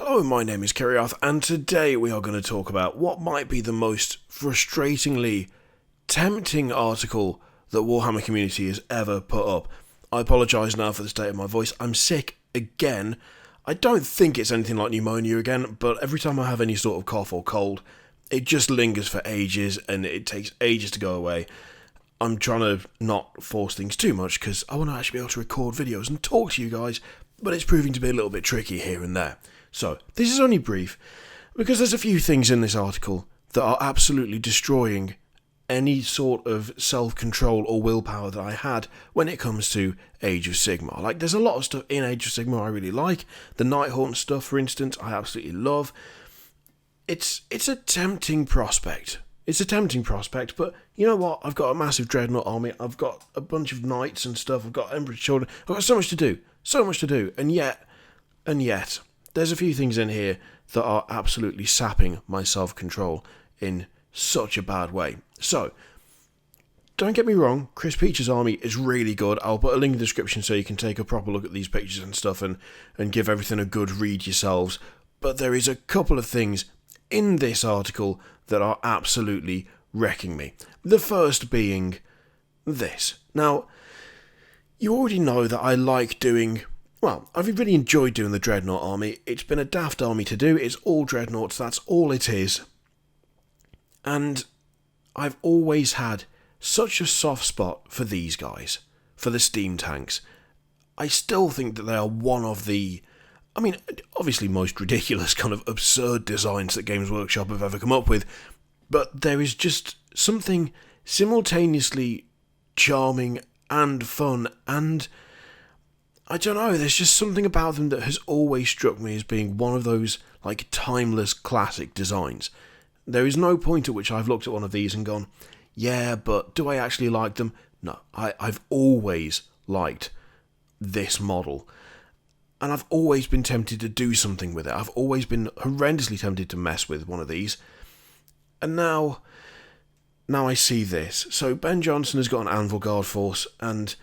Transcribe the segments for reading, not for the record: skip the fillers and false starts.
Hello, my name is Kiriath, and today we are going to talk about what might be the most frustratingly tempting article that Warhammer community has ever put up. I apologise now for the state of my voice. I'm sick again. I don't think it's anything like pneumonia again, but every time I have any sort of cough or cold, it just lingers for ages and it takes ages to go away. I'm trying to not force things too much because I want to actually be able to record videos and talk to you guys, but it's proving to be a little bit tricky here and there. So, this is only brief, because there's a few things in this article that are absolutely destroying any sort of self-control or willpower that I had when it comes to Age of Sigmar. Like, there's a lot of stuff in Age of Sigmar I really like. The Nighthaunt stuff, for instance, I absolutely love. It's a tempting prospect. It's a tempting prospect, but you know what? I've got a massive Dreadnought army. I've got a bunch of knights and stuff. I've got Emperor's Children. I've got so much to do. So much to do. And yet, there's a few things in here that are absolutely sapping my self-control in such a bad way. So, don't get me wrong, Chris Peach's army is really good. I'll put a link in the description so you can take a proper look at these pictures and stuff and give everything a good read yourselves. But there is a couple of things in this article that are absolutely wrecking me. The first being this. Now, you already know that I like doing... Well, I've really enjoyed doing the Dreadnought army. It's been a daft army to do. It's all Dreadnoughts, that's all it is. And I've always had such a soft spot for these guys, for the steam tanks. I still think that they are one of the, obviously most ridiculous kind of absurd designs that Games Workshop have ever come up with, but there is just something simultaneously charming and fun and... I don't know, there's just something about them that has always struck me as being one of those, timeless classic designs. There is no point at which I've looked at one of these and gone, yeah, but do I actually like them? No, I've always liked this model. And I've always been tempted to do something with it. I've always been horrendously tempted to mess with one of these. And now I see this. So Ben Johnson has got an Anvil Guard force, and...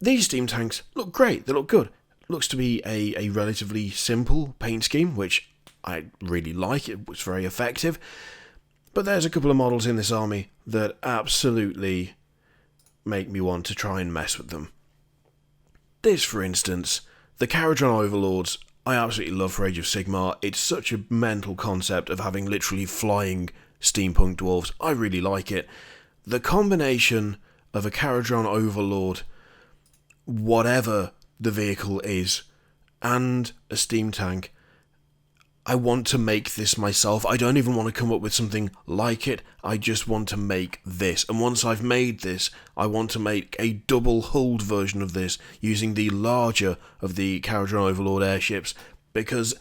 these steam tanks look great, they look good. Looks to be a relatively simple paint scheme, which I really like, it was very effective. But there's a couple of models in this army that absolutely make me want to try and mess with them. This, for instance, the Caradron Overlords, I absolutely love for Age of Sigmar. It's such a mental concept of having literally flying steampunk dwarves. I really like it. The combination of a Caradron Overlord, whatever the vehicle is, and a steam tank, I want to make this myself. I don't even want to come up with something like it. I just want to make this. And once I've made this, I want to make a double-hulled version of this using the larger of the Caradron Overlord airships, because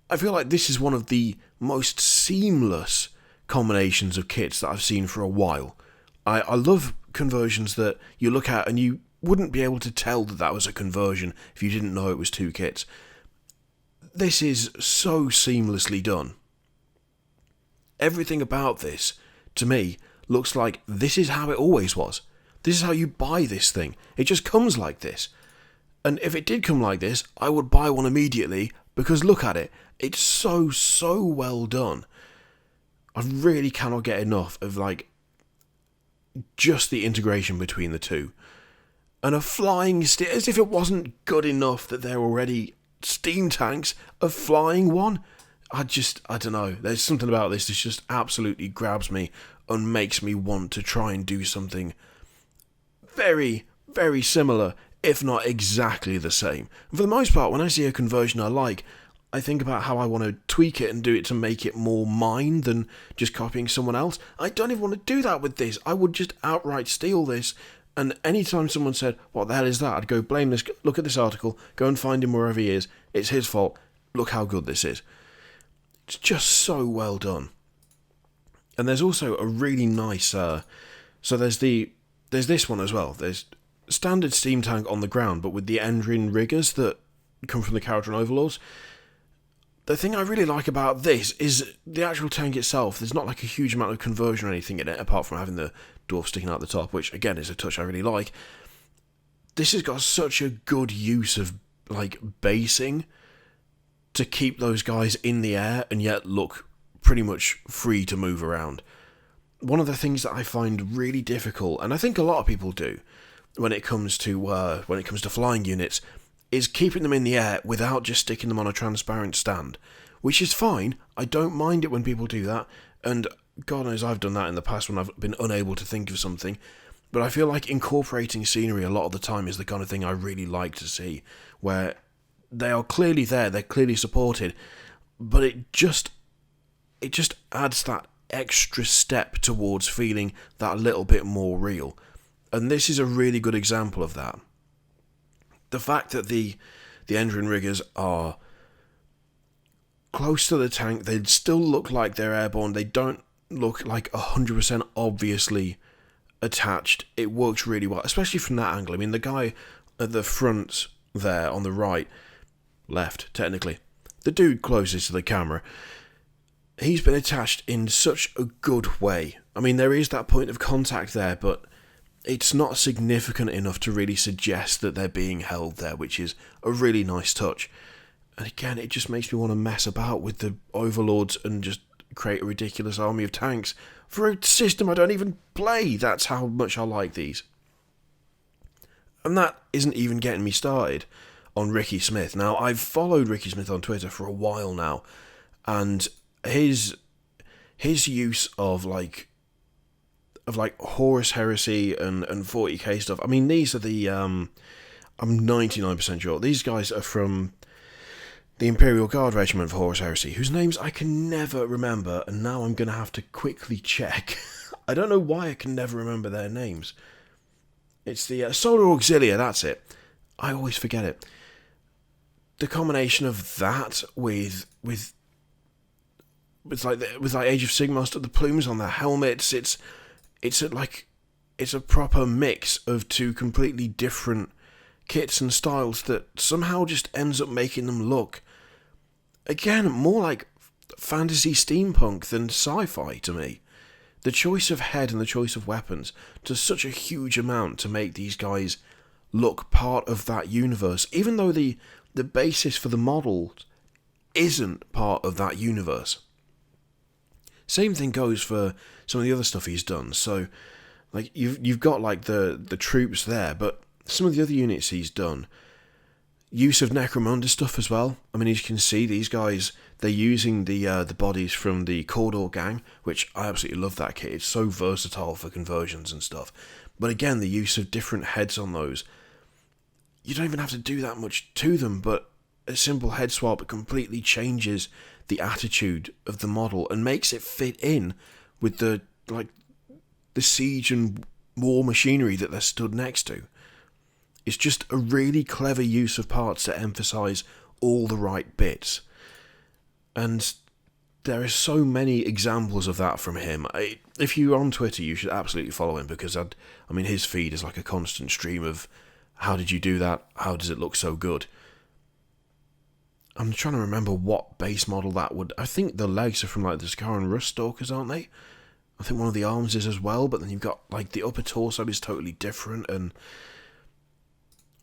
I feel like this is one of the most seamless combinations of kits that I've seen for a while. I love conversions that you look at and you wouldn't be able to tell that that was a conversion if you didn't know it was two kits. This is so seamlessly done. Everything about this, to me, looks like this is how it always was. This is how you buy this thing. It just comes like this. And if it did come like this, I would buy one immediately, because look at it. It's so well done. I really cannot get enough of, just the integration between the two. And a flying as if it wasn't good enough that they're already steam tanks, a flying one. I don't know. There's something about this that just absolutely grabs me and makes me want to try and do something very, very similar, if not exactly the same. And for the most part, when I see a conversion I like, I think about how I want to tweak it and do it to make it more mine than just copying someone else. I don't even want to do that with this. I would just outright steal this. And anytime someone said, what the hell is that? I'd go, blame this, look at this article, go and find him wherever he is. It's his fault. Look how good this is. It's just so well done. And there's also a really nice, so there's this one as well. There's standard steam tank on the ground, but with the Endrin riggers that come from the Caradron Overlords. The thing I really like about this is the actual tank itself. There's not a huge amount of conversion or anything in it, apart from having the dwarf sticking out the top, which again is a touch I really like. This has got such a good use of basing to keep those guys in the air and yet look pretty much free to move around. One of the things that I find really difficult, and I think a lot of people do, when it comes to flying units, is keeping them in the air without just sticking them on a transparent stand, which is fine. I don't mind it when people do that, and God knows I've done that in the past when I've been unable to think of something. But I feel like incorporating scenery a lot of the time is the kind of thing I really like to see, where they are clearly there, they're clearly supported, but it just adds that extra step towards feeling that little bit more real. And this is a really good example of that. The fact that the engine riggers are close to the tank, they still look like they're airborne, they don't look like 100% obviously attached. It works really well, especially from that angle. I mean, the guy at the front there on the right, left technically, the dude closest to the camera, he's been attached in such a good way. I mean, there is that point of contact there, but it's not significant enough to really suggest that they're being held there, which is a really nice touch. And again, it just makes me want to mess about with the overlords and just create a ridiculous army of tanks for a system I don't even play. That's how much I like these. And that isn't even getting me started on Ricky Smith. Now, I've followed Ricky Smith on Twitter for a while now, and his use of Horus Heresy and 40k stuff. I mean, these are the I'm 99% sure these guys are from the Imperial Guard Regiment of Horus Heresy, whose names I can never remember, and now I'm going to have to quickly check. I don't know why I can never remember their names. It's the Solar Auxilia, that's it. I always forget it. The combination of that with like Age of Sigmar stuff, the plumes on their helmets, it's a proper mix of two completely different kits and styles that somehow just ends up making them look, again, more like fantasy steampunk than sci-fi to me. The choice of head and the choice of weapons does such a huge amount to make these guys look part of that universe, even though the basis for the model isn't part of that universe. Same thing goes for some of the other stuff he's done. So, like, you've got like the troops there, but some of the other units he's done, use of Necromunda stuff as well. I mean, as you can see, these guys, they're using the bodies from the Cawdor gang, which I absolutely love that kit. It's so versatile for conversions and stuff. But again, the use of different heads on those, you don't even have to do that much to them, but a simple head swap completely changes the attitude of the model and makes it fit in with the siege and war machinery that they're stood next to. It's just a really clever use of parts to emphasise all the right bits. And there are so many examples of that from him. If you're on Twitter, you should absolutely follow him, because his feed is like a constant stream of, how did you do that? How does it look so good? I'm trying to remember what base model that would... I think the legs are from like the Scarran Rust Stalkers, aren't they? I think one of the arms is as well, but then you've got like the upper torso is totally different, and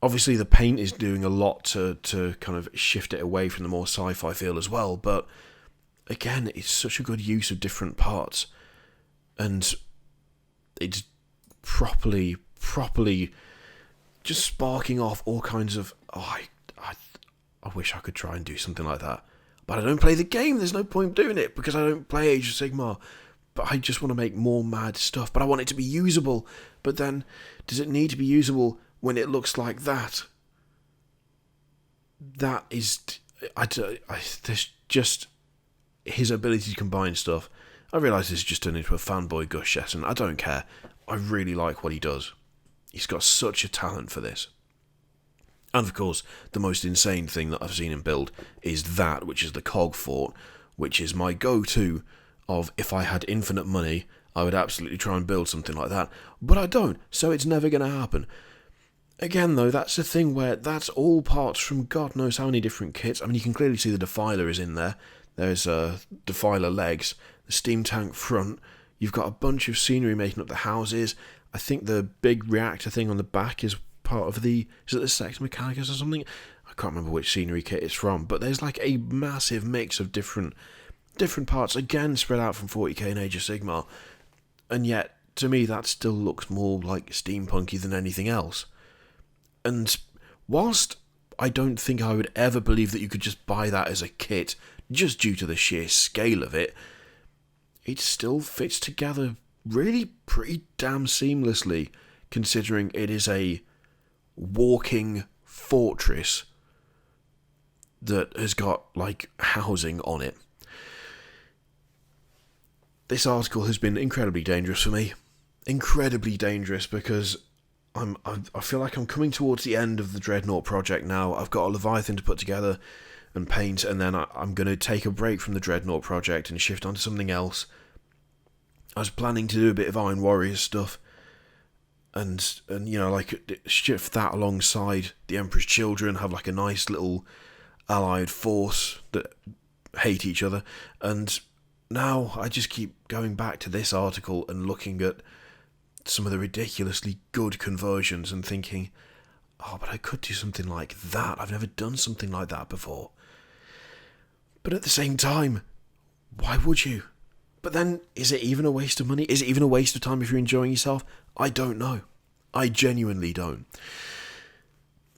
obviously the paint is doing a lot to kind of shift it away from the more sci-fi feel as well, but again, it's such a good use of different parts, and it's properly just sparking off all kinds of... I wish I could try and do something like that. But I don't play the game, there's no point doing it, because I don't play Age of Sigmar. But I just want to make more mad stuff, but I want it to be usable. But then, does it need to be usable when it looks like that? That is... there's just his ability to combine stuff. I realise this has just turned into a fanboy gush session. I don't care. I really like what he does. He's got such a talent for this. And of course, the most insane thing that I've seen him build is that, which is the Cog Fort, which is my go-to of, if I had infinite money, I would absolutely try and build something like that. But I don't, so it's never going to happen. Again, though, that's the thing where that's all parts from God knows how many different kits. I mean, you can clearly see the Defiler is in there. There's Defiler legs, the steam tank front. You've got a bunch of scenery making up the houses. I think the big reactor thing on the back is part of is it the Sex Mechanicus or something? I can't remember which scenery kit it's from, but there's like a massive mix of different parts, again spread out from 40k and Age of Sigmar, and yet to me that still looks more like steampunky than anything else. And whilst I don't think I would ever believe that you could just buy that as a kit just due to the sheer scale of it, it still fits together really pretty damn seamlessly, considering it is a walking fortress that has got like housing on it. This article has been incredibly dangerous for me. Incredibly dangerous, because I feel like I'm coming towards the end of the Dreadnought project now. I've got a Leviathan to put together and paint, and then I'm going to take a break from the Dreadnought project and shift onto something else. I was planning to do a bit of Iron Warriors stuff, and you know, like shift that alongside the Emperor's Children, have like a nice little allied force that hate each other. And now I just keep going back to this article and looking at some of the ridiculously good conversions and thinking, oh, but I could do something like that. I've never done something like that before. But at the same time, why would you? But then, is it even a waste of money? Is it even a waste of time if you're enjoying yourself? I don't know. I genuinely don't.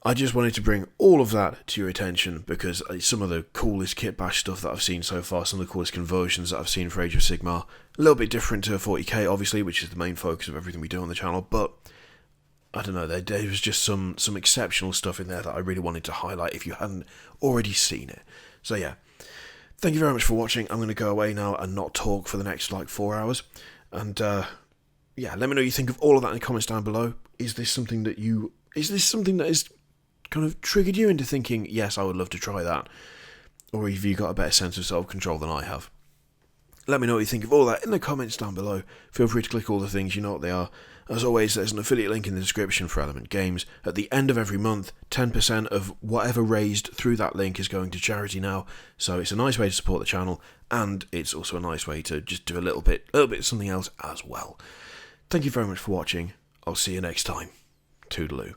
I just wanted to bring all of that to your attention, because some of the coolest kit bash stuff that I've seen so far, some of the coolest conversions that I've seen for Age of Sigmar, a little bit different to 40k obviously, which is the main focus of everything we do on the channel, but I don't know, there was just some exceptional stuff in there that I really wanted to highlight if you hadn't already seen it. So yeah, thank you very much for watching. I'm going to go away now and not talk for the next like 4 hours, and yeah, let me know what you think of all of that in the comments down below. Is this something that is kind of triggered you into thinking, yes, I would love to try that? Or have you got a better sense of self-control than I have? Let me know what you think of all that in the comments down below. Feel free to click all the things, you know what they are. As always, there's an affiliate link in the description for Element Games. At the end of every month, 10% of whatever raised through that link is going to charity now. So it's a nice way to support the channel, and it's also a nice way to just do a little bit of something else as well. Thank you very much for watching. I'll see you next time. Toodaloo.